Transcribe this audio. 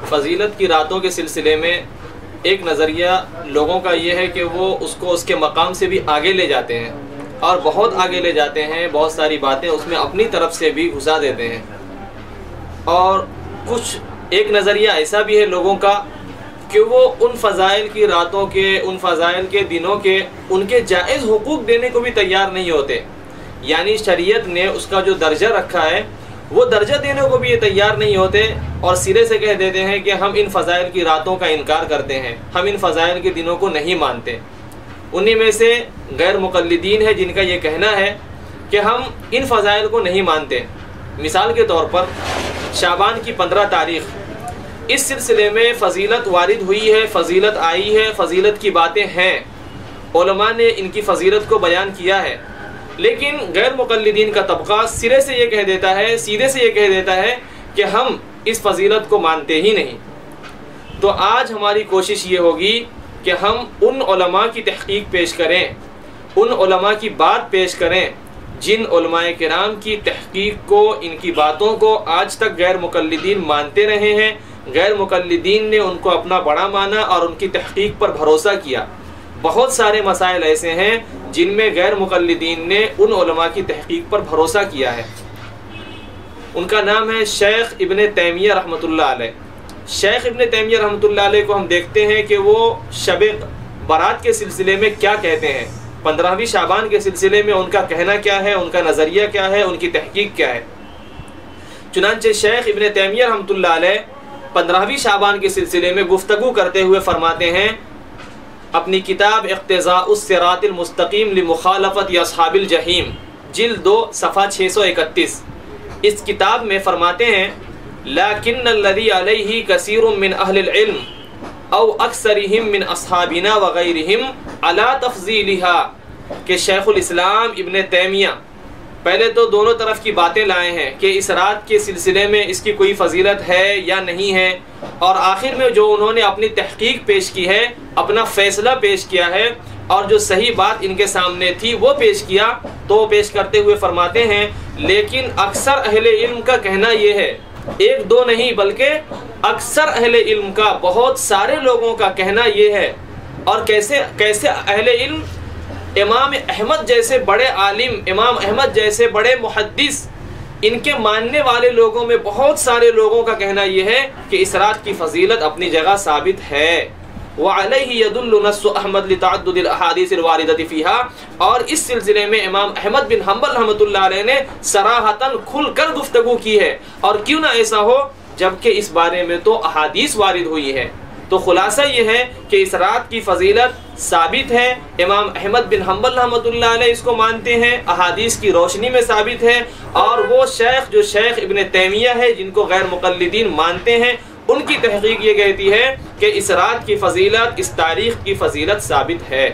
فضیلت کی راتوں کے سلسلے میں ایک نظریہ لوگوں کا یہ ہے کہ وہ اس کو اس کے مقام سے بھی آگے لے جاتے ہیں اور بہت آگے لے جاتے ہیں، بہت ساری باتیں اس میں اپنی طرف سے بھی گھسا دیتے ہیں۔ اور کچھ ایک نظریہ ایسا بھی ہے لوگوں کا کہ وہ ان فضائل کی راتوں کے، ان فضائل کے دنوں کے ان کے جائز حقوق دینے کو بھی تیار نہیں ہوتے، یعنی شریعت نے اس کا جو درجہ رکھا ہے وہ درجہ دینے کو بھی یہ تیار نہیں ہوتے، اور سرے سے کہہ دیتے ہیں کہ ہم ان فضائل کی راتوں کا انکار کرتے ہیں، ہم ان فضائل کے دنوں کو نہیں مانتے۔ انہی میں سے غیر مقلدین ہے جن کا یہ کہنا ہے کہ ہم ان فضائل کو نہیں مانتے۔ مثال کے طور پر شعبان کی 15 تاریخ، اس سلسلے میں فضیلت وارد ہوئی ہے، فضیلت آئی ہے، فضیلت کی باتیں ہیں، علماء نے ان کی فضیلت کو بیان کیا ہے، لیکن غیر مقلدین کا طبقہ سرے سے یہ کہہ دیتا ہے، سیدھے سے یہ کہہ دیتا ہے کہ ہم اس فضیلت کو مانتے ہی نہیں۔ تو آج ہماری کوشش یہ ہوگی کہ ہم ان علماء کی تحقیق پیش کریں، ان علماء کی بات پیش کریں جن علماء کرام کی تحقیق کو، ان کی باتوں کو آج تک غیر مقلدین مانتے رہے ہیں، غیر مقلدین نے ان کو اپنا بڑا مانا اور ان کی تحقیق پر بھروسہ کیا۔ بہت سارے مسائل ایسے ہیں جن میں غیر مقلدین نے ان علماء کی تحقیق پر بھروسہ کیا ہے۔ ان کا نام ہے شیخ ابن تیمیہ رحمۃ اللہ علیہ۔ شیخ ابن تیمیہ رحمۃ اللہ علیہ کو ہم دیکھتے ہیں کہ وہ شب برات کے سلسلے میں کیا کہتے ہیں، 15ویں شعبان کے سلسلے میں ان کا کہنا کیا ہے، ان کا نظریہ کیا ہے، ان کی تحقیق کیا ہے۔ چنانچہ شیخ ابن تیمیہ رحمۃ اللہ علیہ 15ویں شعبان کے سلسلے میں گفتگو کرتے ہوئے فرماتے ہیں اپنی کتاب اقتضاء الصراط المستقیم لمخالفت اصحاب الجحیم، جلد 2 صفحہ 631، اس کتاب میں فرماتے ہیں لیکن الذی علیہ کثیر من اہل العلم او اکثرہم من اصحابنا وغیرہم علی تفضیلها، کہ شیخ الاسلام ابن تیمیہ پہلے تو دونوں طرف کی باتیں لائے ہیں کہ اس رات کے سلسلے میں اس کی کوئی فضیلت ہے یا نہیں ہے، اور آخر میں جو انہوں نے اپنی تحقیق پیش کی ہے، اپنا فیصلہ پیش کیا ہے، اور جو صحیح بات ان کے سامنے تھی وہ پیش کیا، تو پیش کرتے ہوئے فرماتے ہیں لیکن اکثر اہل علم کا کہنا یہ ہے، ایک دو نہیں بلکہ اکثر اہل علم کا، بہت سارے لوگوں کا کہنا یہ ہے۔ اور کیسے اہل علم؟ امام احمد جیسے بڑے عالم، امام احمد جیسے بڑے محدث، ان کے ماننے والے لوگوں میں بہت سارے لوگوں کا کہنا یہ ہے کہ اس رات کی فضیلت اپنی جگہ ثابت ہے۔ وعلیہ یدل نص احمد لتعدد الاحادیث الواردۃ فیہا، اور اس سلسلے میں امام احمد بن حنبل رحمۃ اللہ علیہ نے صراحتاً کھل کر گفتگو کی ہے، اور کیوں نہ ایسا ہو جبکہ اس بارے میں تو احادیث وارد ہوئی ہے۔ تو خلاصہ یہ ہے کہ اس رات کی فضیلت ثابت ہے، امام احمد بن حنبل رحمۃ اللہ علیہ اس کو مانتے ہیں، احادیث کی روشنی میں ثابت ہے، اور وہ شیخ جو شیخ ابن تیمیہ ہے جن کو غیر مقلدین مانتے ہیں، ان کی تحقیق یہ کہتی ہے کہ اس رات کی فضیلت، اس تاریخ کی فضیلت ثابت ہے۔